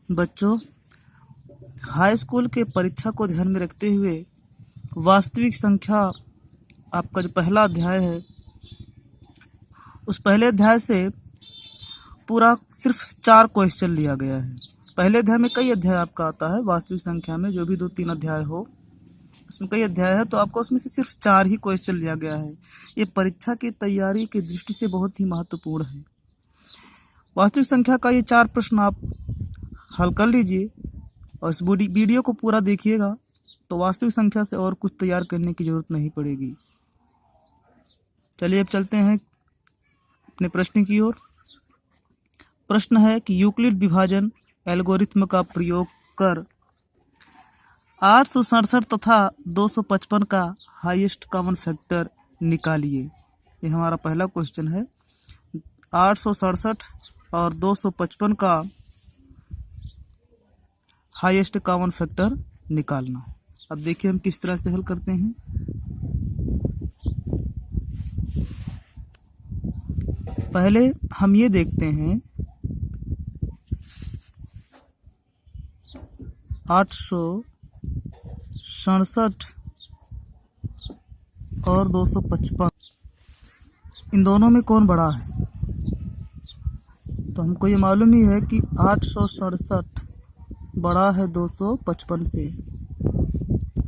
बच्चों, high school के परीक्षा को ध्यान में रखते हुए वास्तविक संख्या आपका जो पहला अध्याय है, उस पहले अध्याय से पूरा सिर्फ 4 क्वेश्चन लिया गया है। पहले अध्याय में कई अध्याय आपका आता है, वास्तविक संख्या में जो भी 2-3 अध्याय हो उसमें कई अध्याय है, तो आपको उसमें से सिर्फ 4 ही क्वेश्चन लिया गया है। ये परीक्षा की तैयारी की दृष्टि से बहुत ही महत्वपूर्ण है। वास्तविक संख्या का ये 4 प्रश्न आप हल कर लीजिए और इस वीडियो को पूरा देखिएगा, तो वास्तविक संख्या से और कुछ तैयार करने की जरूरत नहीं पड़ेगी। चलिए अब चलते हैं अपने प्रश्न की ओर। प्रश्न है कि यूक्लिड विभाजन एल्गोरिथ्म का प्रयोग कर 867 तथा 255 का हाईएस्ट कॉमन फैक्टर निकालिए। ये हमारा पहला क्वेश्चन है। 867 और 255 का हाईएस्ट कॉमन फैक्टर निकालना। अब देखिए हम किस तरह से हल करते हैं। पहले हम ये देखते हैं 867 और 255, इन दोनों में कौन बड़ा है? तो हमको ये मालूम ही है कि 867 बड़ा है 255 से।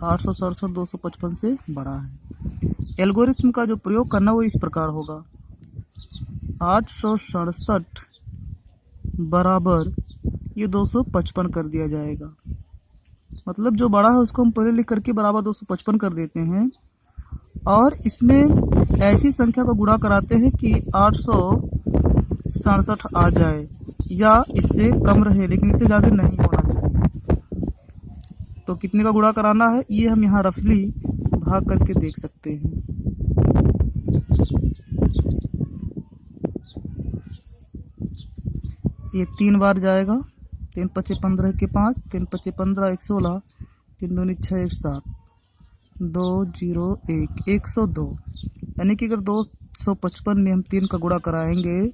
867 255 से बड़ा है। एल्गोरिथ्म का जो प्रयोग करना वो इस प्रकार होगा। 867 बराबर ये 255 कर दिया जाएगा। मतलब जो बड़ा है उसको हम पहले लिख करके बराबर 255 कर देते हैं और इसमें ऐसी संख्या को गुणा कराते हैं कि 867 आ जाए या इससे कम रहे, लेकिन इससे ज़्यादा नहीं होना चाहिए। तो कितने का गुणा कराना है ये हम यहाँ रफली भाग करके देख सकते हैं। ये 3 बार जाएगा। 3 पचे 15 के 5, 3 पचे 15 1 16, 3 दूनी 6 1 7, 2 0 1 102। यानी कि अगर 255 में हम 3 का गुणा कराएंगे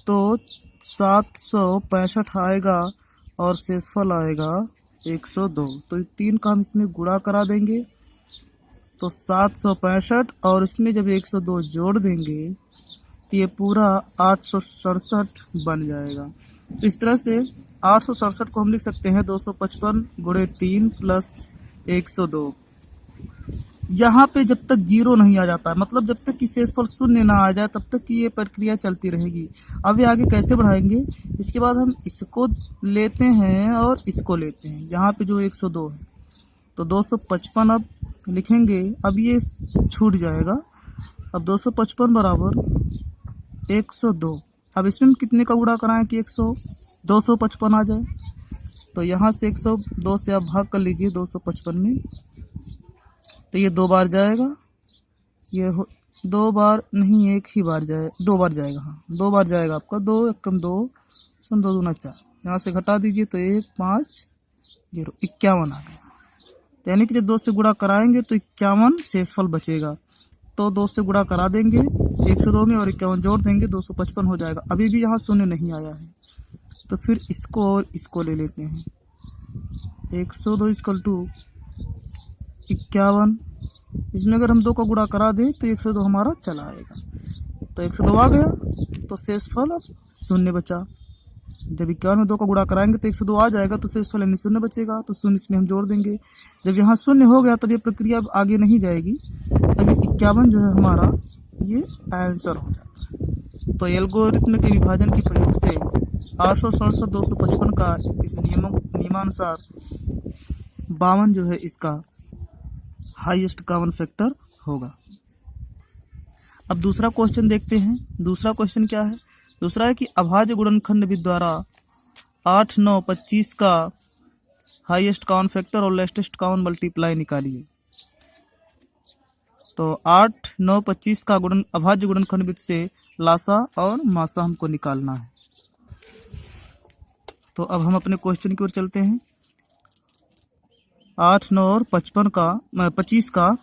तो 765 आएगा और शेषफल आएगा 102। तो 3 का हम इसमें गुणा करा देंगे तो 765 और इसमें जब 102 जोड़ देंगे तो ये पूरा 867 बन जाएगा। तो इस तरह से 867 को हम लिख सकते हैं 255 गुणे 3 प्लस 102। यहाँ पे जब तक 0 नहीं आ जाता है, मतलब जब तक कि शेषफल 0 ना आ जाए तब तक की ये प्रक्रिया चलती रहेगी। अब ये आगे कैसे बढ़ाएंगे? इसके बाद हम इसको लेते हैं और इसको लेते हैं। यहाँ पे जो 102 है तो 255 अब लिखेंगे, अब ये छूट जाएगा। अब 255 बराबर 102। अब इसमें हम कितने का गुणा कराएं कि 255 आ जाए? तो यहाँ से 102 से आप भाग कर लीजिए 255 में, तो ये 2 बार जाएगा। ये 2 बार नहीं, 1 ही बार जाए, 2 बार जाएगा। हाँ 2 बार जाएगा आपका। 2 एकम 2 सुन 2 दूना 4, यहाँ से घटा दीजिए तो 1 5 0 51 आ गया। यानी कि जब 2 से गुणा कराएंगे तो 51 शेषफल बचेगा। तो 2 से गुणा करा देंगे 102 में और 51 जोड़ देंगे 255 हो जाएगा। अभी भी यहाँ 0 नहीं आया है, तो फिर इसको और इसको ले लेते हैं। 102 इक्वल टू 51, इसमें अगर हम 2 का गुणा करा दें तो 102 हमारा चला आएगा। तो 102 आ गया तो शेषफल अब 0 बचा। जब 51 में 2 का गुणा कराएंगे तो 102 आ जाएगा, तो शेषफल यानी 0 बचेगा। तो 0 इसमें हम जोड़ देंगे। जब यहाँ 0 हो गया तब ये प्रक्रिया अब आगे नहीं जाएगी। अब 51 जो है हमारा ये आंसर हो जाएगा। तो एल्गोरिथ्म के विभाजन के प्रयोग से 867 255 का इस नियमानुसार 52 जो है इसका हाईएस्ट कॉमन फैक्टर होगा। अब दूसरा क्वेश्चन देखते हैं। दूसरा क्वेश्चन क्या है? दूसरा है कि अभाज्य गुणनखंड विधि द्वारा 8 9 25 का हाईएस्ट कॉमन फैक्टर और लेटेस्ट कॉमन मल्टीप्लाई निकालिए। तो 8 9 25 का अभाज्य गुणनखंड विधि से लासा और मासा हमको निकालना है। तो अब हम अपने क्वेश्चन की ओर चलते हैं। 8 9 और 25 का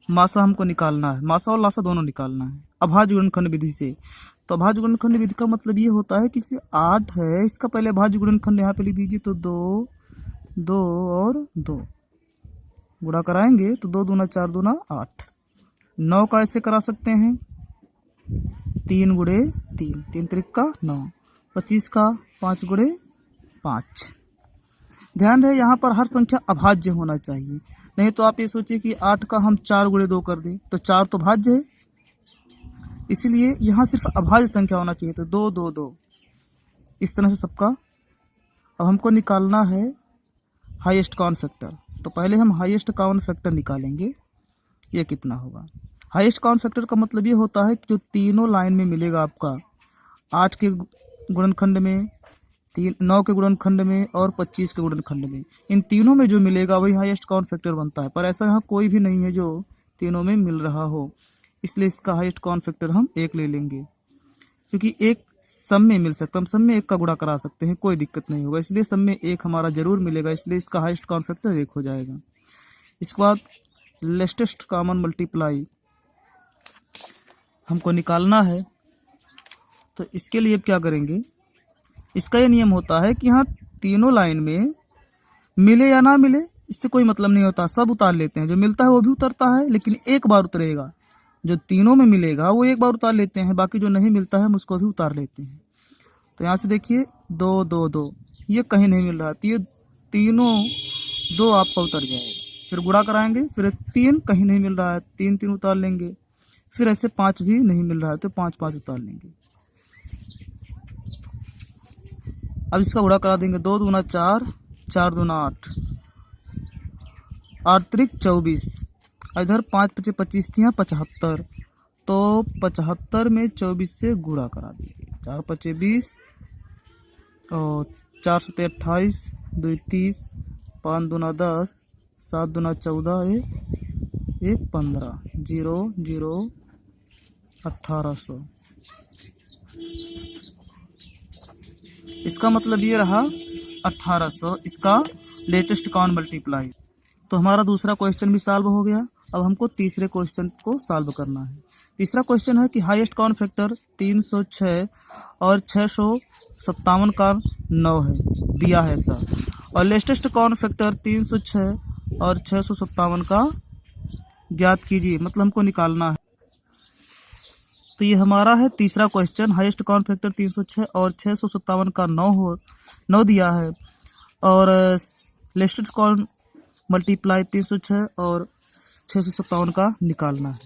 मासा हमको निकालना है। मासा और लासा दोनों निकालना है अभाज्य गुणनखंड विधि से। तो अभाज्य गुणनखंड विधि का मतलब ये होता है कि इसे 8 है, इसका पहले अभाज्य गुणनखंड यहाँ पे लिख दीजिए, तो 2 2 और 2 गुणा कराएंगे तो 2 दूना 4 दूना 8। 9 का ऐसे करा सकते हैं 3 गुणे 3, 3 त्रिक का 9, 25 का 5 गुणे 5। ध्यान रहे यहाँ पर हर संख्या अभाज्य होना चाहिए, नहीं तो आप ये सोचिए कि 8 का हम 4 गुणे 2 कर दें तो 4 तो भाज्य है, इसलिए यहाँ सिर्फ अभाज्य संख्या होना चाहिए, तो 2 2 2 इस तरह से सबका। अब हमको निकालना है हाईएस्ट कॉमन फैक्टर, तो पहले हम हाईएस्ट कॉमन फैक्टर निकालेंगे। ये कितना होगा? हाईएस्ट कॉमन फैक्टर का मतलब ये होता है कि जो तीनों लाइन में मिलेगा आपका, 8 के गुणनखंड में, 9 के गुणनखंड में और 25 के गुणनखंड में, इन तीनों में जो मिलेगा वही हाईएस्ट कॉमन फैक्टर बनता है। पर ऐसा यहाँ कोई भी नहीं है जो तीनों में मिल रहा हो, इसलिए इसका हाईएस्ट कॉमन फैक्टर हम 1 ले लेंगे, क्योंकि 1 सब में मिल सकता है, हम सब में 1 का गुणा करा सकते हैं, कोई दिक्कत नहीं होगा, इसलिए सब में 1 हमारा जरूर मिलेगा, इसलिए इसका हाईएस्ट कॉमन फैक्टर 1 हो जाएगा। इसके बाद लेटेस्ट कॉमन मल्टीप्लाई हमको निकालना है, तो इसके लिए क्या करेंगे, इसका ये नियम होता है कि यहाँ तीनों लाइन में मिले या ना मिले इससे कोई मतलब नहीं होता, सब उतार लेते हैं, जो मिलता है वो भी उतरता है, लेकिन एक बार उतरेगा, जो तीनों में मिलेगा वो एक बार उतार लेते हैं, बाकी जो नहीं मिलता है हम उसको भी उतार लेते हैं। तो यहाँ से देखिए 2 2 2 ये कहीं नहीं मिल रहा, तो ये तीनों 2 आपका उतर जाएगा, फिर गुणा कराएंगे, फिर 3 कहीं नहीं मिल रहा है, 3 3 उतार लेंगे, फिर ऐसे 5 भी नहीं मिल रहा है तो 5 5 उतार लेंगे। अब इसका गुणा करा देंगे, 2 दूना 4, 4 दूना 8, 8 त्रिक 24, इधर 5 पचे 25 थी, 75, तो 75 में 24 से गुणा करा देंगे, 4 पचे 20 और 4 सते 28, 2 30, 5 दूना 10, 7 दूना 14, 1 15, 0 0 1800। इसका मतलब ये रहा 1800, इसका लेटेस्ट कॉमन मल्टीप्लाई। तो हमारा दूसरा क्वेश्चन भी सॉल्व हो गया। अब हमको तीसरे क्वेश्चन को सॉल्व करना है। तीसरा क्वेश्चन है कि हाईएस्ट कॉमन फैक्टर 306 और 657 का 9 है, दिया है ऐसा, और लेटेस्ट कॉमन फैक्टर 306 और 657 का ज्ञात कीजिए, मतलब हमको निकालना है। तो ये हमारा है तीसरा क्वेश्चन, हाईएस्ट कॉमन फैक्टर 306 और 657 का 9 दिया है, और लेटेस्ट कॉमन मल्टीप्लाई 306 और 657 का निकालना है।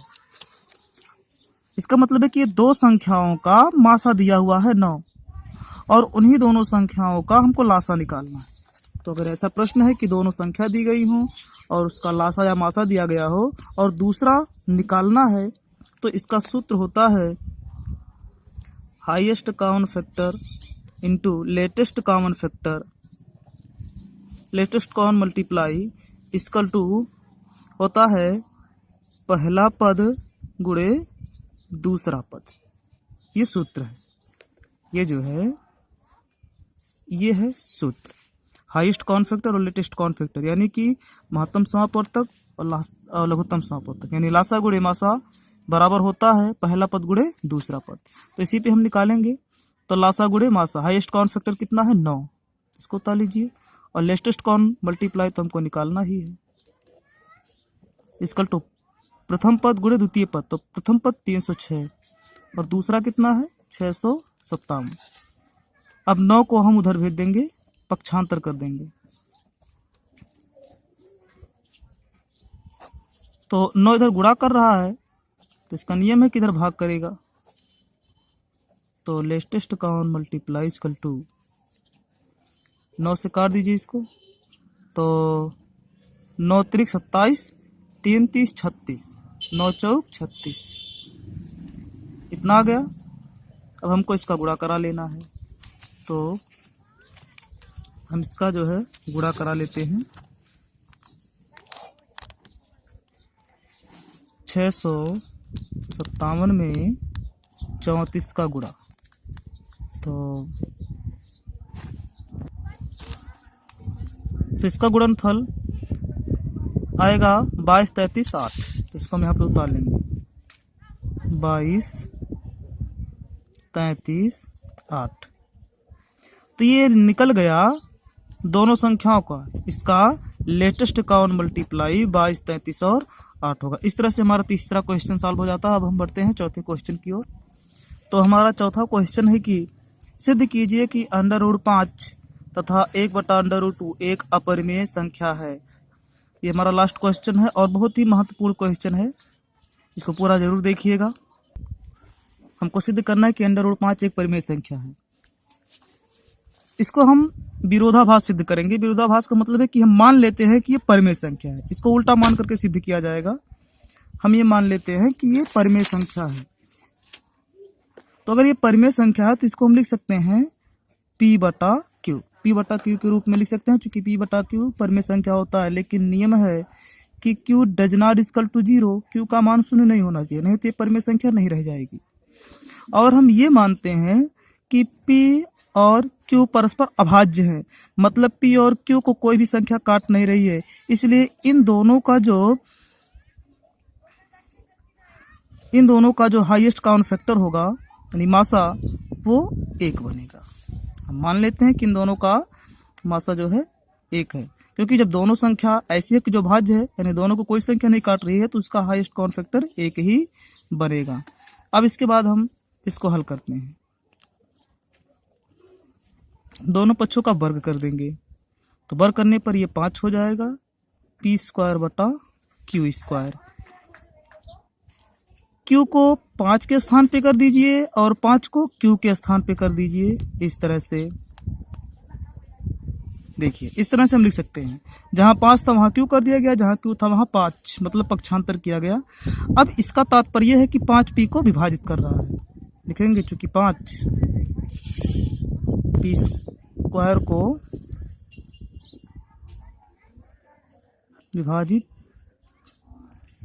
इसका मतलब है कि ये दो संख्याओं का मासा दिया हुआ है 9, और उन्हीं दोनों संख्याओं का हमको लासा निकालना है। तो अगर ऐसा प्रश्न है कि दोनों संख्या दी गई हो और उसका लासा या मासा दिया गया हो और दूसरा निकालना है, तो इसका सूत्र होता है highest common factor into latest common factor, latest common multiply equal to होता है पहला पद गुणे दूसरा पद। ये सूत्र है, ये जो है ये है सूत्र, हाईएस्ट कॉमन फैक्टर और लेटेस्ट कॉमन फैक्टर, यानी कि महत्तम समापवर्तक और लघुत्तम समापवर्तक, यानी लासा गुणे मासा बराबर होता है पहला पद गुणे दूसरा पद। तो इसी पे हम निकालेंगे, तो लासा गुणे मासा, हाईएस्ट कॉमन फैक्टर कितना है 9, इसको उतार लीजिए, और लेटेस्ट कॉमन मल्टीप्लाई तो हमको निकालना ही है, इसकल टू प्रथम पद गुणे द्वितीय पद, तो प्रथम पद 306 और दूसरा कितना है 657। अब 9 को हम उधर भेज देंगे, पक्षांतर कर देंगे, तो 9 इधर गुणा कर रहा है, तो इसका नियम है कि इधर भाग करेगा, तो latest common multiply equal to 9 से काट दीजिए इसको, तो 9 त्रिक 27, 3 30 36, 9 चौक 36, इतना आ गया। अब हमको इसका गुणा करा लेना है, तो हम इसका जो है गुणा करा लेते हैं। 657 में 34 का गुणा, तो इसका गुणनफल आएगा 22 33 8, तो इसको हम यहाँ पे उतार लेंगे, 22 33 8। तो ये निकल गया दोनों संख्याओं का, इसका लेटेस्ट काउंट मल्टीप्लाई 22 33 और 8 होगा। इस तरह से हमारा तीसरा क्वेश्चन सॉल्व हो जाता है। अब हम बढ़ते हैं चौथे क्वेश्चन की ओर। तो हमारा चौथा क्वेश्चन है कि सिद्ध कीजिए कि √5 तथा 1/√2 एक अपरिमेय संख्या है। ये हमारा लास्ट क्वेश्चन है और बहुत ही महत्वपूर्ण क्वेश्चन है, इसको पूरा जरूर देखिएगा। हमको सिद्ध करना है कि √5 एक परिमेय संख्या है। इसको हम विरोधाभास सिद्ध करेंगे। विरोधाभास का मतलब है कि हम मान लेते हैं कि ये परिमेय संख्या है, इसको उल्टा मान करके सिद्ध किया जाएगा। हम ये मान लेते हैं कि ये परिमेय संख्या है। तो अगर ये परिमेय संख्या है तो इसको हम लिख सकते हैं P/Q। P/Q के रूप में लिख सकते हैं, चूंकि P/Q परिमेय संख्या होता है, लेकिन नियम है कि Q does not equal to 0। Q का मान 0 नहीं होना चाहिए, नहीं तो ये परिमेय संख्या नहीं रह जाएगी। और हम ये मानते हैं कि P और Q परस्पर अभाज्य है, मतलब P और Q को कोई भी संख्या काट नहीं रही है, इसलिए इन दोनों का जो हाईएस्ट काउंट फैक्टर होगा यानी मासा, वो 1 बनेगा। हम मान लेते हैं कि इन दोनों का मासा जो है 1 है, क्योंकि जब दोनों संख्या ऐसी है कि जो भाज्य है यानी दोनों को कोई संख्या नहीं काट रही है, तो उसका हाईएस्ट काउंट फैक्टर 1 ही बनेगा। अब इसके बाद हम इसको हल करते हैं। दोनों पक्षों का वर्ग कर देंगे, तो वर्ग करने पर ये 5 हो जाएगा, P²/Q²। Q को 5 के स्थान पे कर दीजिए और 5 को Q के स्थान पे कर दीजिए। इस तरह से देखिए, इस तरह से हम लिख सकते हैं, जहां 5 था वहां Q कर दिया गया, जहां Q था वहां 5, मतलब पक्षांतर किया गया। अब इसका तात्पर्य है कि 5 P को विभाजित कर रहा है। लिखेंगे चूंकि 5 P² को विभाजित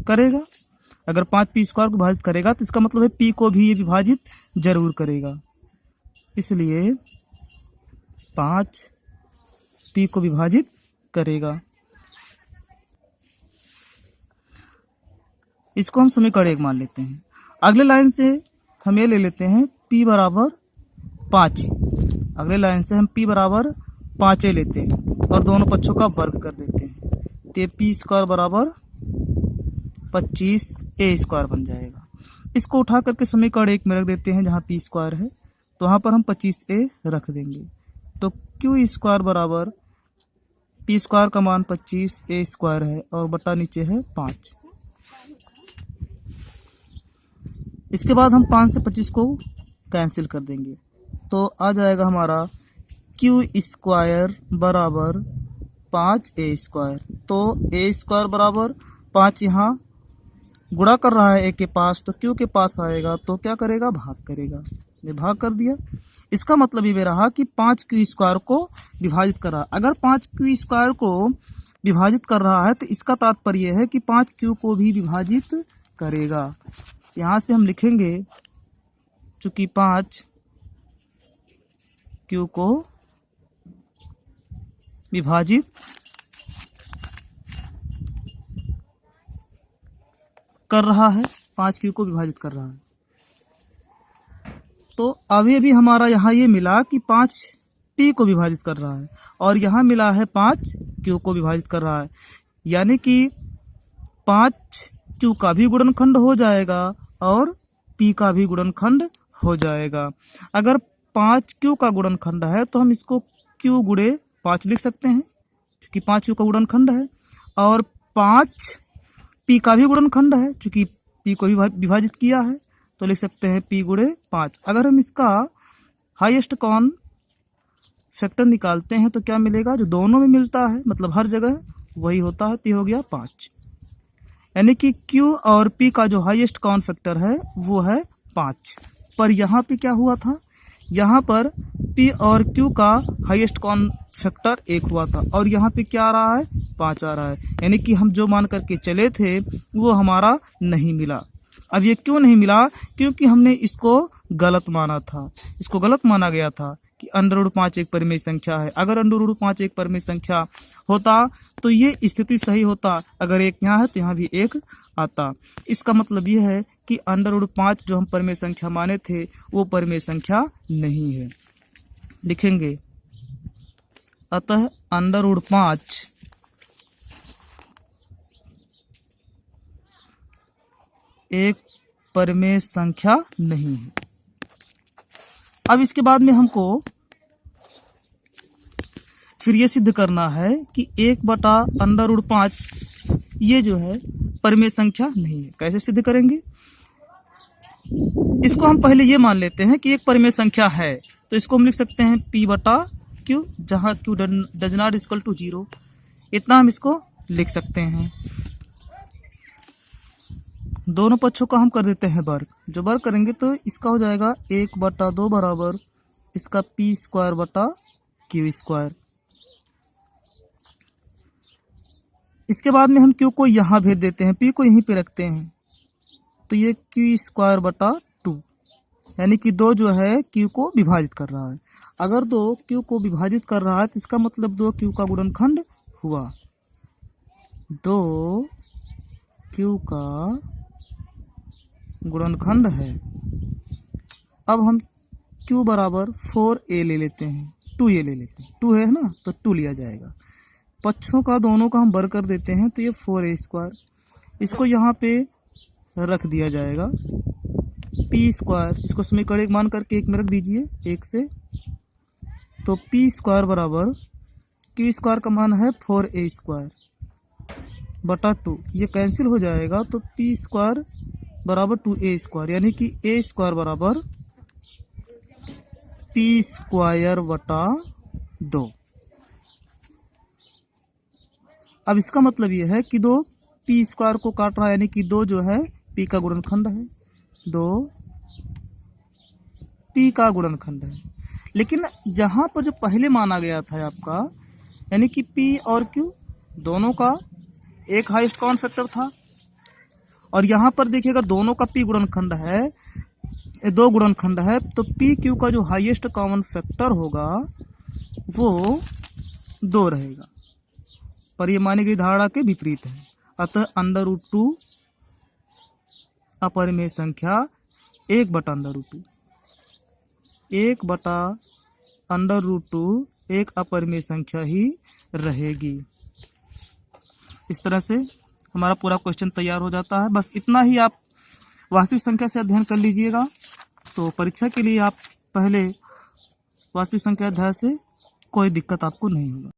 करेगा। अगर 5 P² को विभाजित करेगा तो इसका मतलब है P को भी ये विभाजित जरूर करेगा, इसलिए 5 P को विभाजित करेगा। इसको हम समीकरण 1 मान लेते हैं। अगले लाइन से हम ये ले लेते हैं P = 5। अगले लाइन से हम P = 5 लेते हैं और दोनों पक्षों का वर्ग कर देते हैं, तो P² = 25A² बन जाएगा। इसको उठा करके समीकरण 1 में रख देते हैं, जहाँ P² है तो वहाँ पर हम 25A रख देंगे। तो Q² = P² का मान 25A² है और बटा नीचे है 5। इसके बाद हम 5 से 25 को कैंसिल कर देंगे, तो आ जाएगा हमारा Q² = 5A²। तो A² = 5 यहाँ गुणा कर रहा है A के पास, तो Q के पास आएगा तो क्या करेगा, भाग करेगा। ये भाग कर दिया, इसका मतलब ये रहा कि 5Q² को विभाजित कर रहा है। अगर 5Q² को विभाजित कर रहा है तो इसका तात्पर्य है कि 5Q को भी विभाजित करेगा। यहाँ से हम लिखेंगे, चूंकि 5Q को विभाजित कर रहा है, 5Q को विभाजित कर रहा है। तो अभी भी हमारा यहाँ ये मिला कि 5P को विभाजित कर रहा है और यहाँ मिला है 5Q को विभाजित कर रहा है, यानी कि 5Q का भी गुणनखंड हो जाएगा और P का भी गुणनखंड हो जाएगा। अगर 5Q का गुणनखंड है तो हम इसको Q × 5 लिख सकते हैं, क्योंकि 5Q का गुणनखंड है, और 5P का भी गुणनखंड है, क्योंकि P को विभाजित किया है, तो लिख सकते हैं P × 5। अगर हम इसका हाईएस्ट कॉमन फैक्टर निकालते हैं तो क्या मिलेगा, जो दोनों में मिलता है, मतलब हर जगह वही होता है, तो हो गया 5। यानी कि Q और P का जो हाईएस्ट कॉमन फैक्टर है वो है 5। पर यहाँ पे क्या हुआ था, यहाँ पर P और Q का हाईएस्ट कॉमन फैक्टर 1 हुआ था और यहाँ पे क्या आ रहा है, 5 आ रहा है। यानी कि हम जो मान करके चले थे वो हमारा नहीं मिला। अब ये क्यों नहीं मिला, क्योंकि हमने इसको गलत माना था। इसको गलत माना गया था कि √5 एक परिमेय संख्या है। अगर √5 एक परिमेय संख्या होता तो ये स्थिति सही होता, अगर 1 यहाँ है तो यहाँ भी 1 आता। इसका मतलब ये है कि अंडर रूट 5 जो हम परिमेय संख्या माने थे वो परिमेय संख्या नहीं है। लिखेंगे अतः अंडर रूट 5 एक परिमेय संख्या नहीं है। अब इसके बाद में हमको फिर ये सिद्ध करना है कि 1/√5 ये जो है परिमेय संख्या नहीं है। कैसे सिद्ध करेंगे? इसको हम पहले ये मान लेते हैं कि एक परिमेय संख्या है, तो इसको हम लिख सकते हैं P/Q, जहां Q does not equal to 0। इतना हम इसको लिख सकते हैं। दोनों पक्षों का हम कर देते हैं वर्ग। जो वर्ग करेंगे तो इसका हो जाएगा 1/2 बराबर इसका P²/Q²। इसके बाद में हम Q को यहाँ भेज देते हैं, P को यहीं पे रखते हैं, तो ये Q²/2 यानी कि 2 जो है Q को विभाजित कर रहा है। अगर 2 Q को विभाजित कर रहा है तो इसका मतलब 2 Q का गुणनखंड हुआ। 2 Q का गुणनखंड है। अब हम Q बराबर 4A ले लेते हैं, 2A ले लेते हैं, 2 है ना तो 2 लिया जाएगा। पक्षों का दोनों का हम वर्ग कर देते हैं तो ये 4A², इसको यहाँ पे रख दिया जाएगा। P², इसको समीकरण 1 मान करके 1 में रख दीजिए, 1 से, तो P² बराबर Q² का मान है 4A²/2, ये कैंसिल हो जाएगा तो P² बराबर 2A², यानी कि A² बराबर P²/2। अब इसका मतलब ये है कि 2 P² को काट रहा है, यानी कि 2 जो है P का गुणनखंड है, 2 P का गुणनखंड है। लेकिन यहाँ पर जो पहले माना गया था आपका, यानी कि P और Q दोनों का एक हाईएस्ट कॉमन फैक्टर था, और यहाँ पर देखिएगा दोनों का P गुणनखंड है, 2 गुणनखंड है, तो PQ का जो हाईएस्ट कॉमन फैक्टर होगा वो 2 रहेगा। पर ये मानी गई धारणा के विपरीत है। अतः अंडर√2 अपरिमेय संख्या 1/√2, 1/√2 एक अपरिमेय संख्या ही रहेगी। इस तरह से हमारा पूरा क्वेश्चन तैयार हो जाता है। बस इतना ही आप वास्तविक संख्या से अध्ययन कर लीजिएगा, तो परीक्षा के लिए आप पहले वास्तविक संख्या अध्याय से कोई दिक्कत आपको नहीं होगा।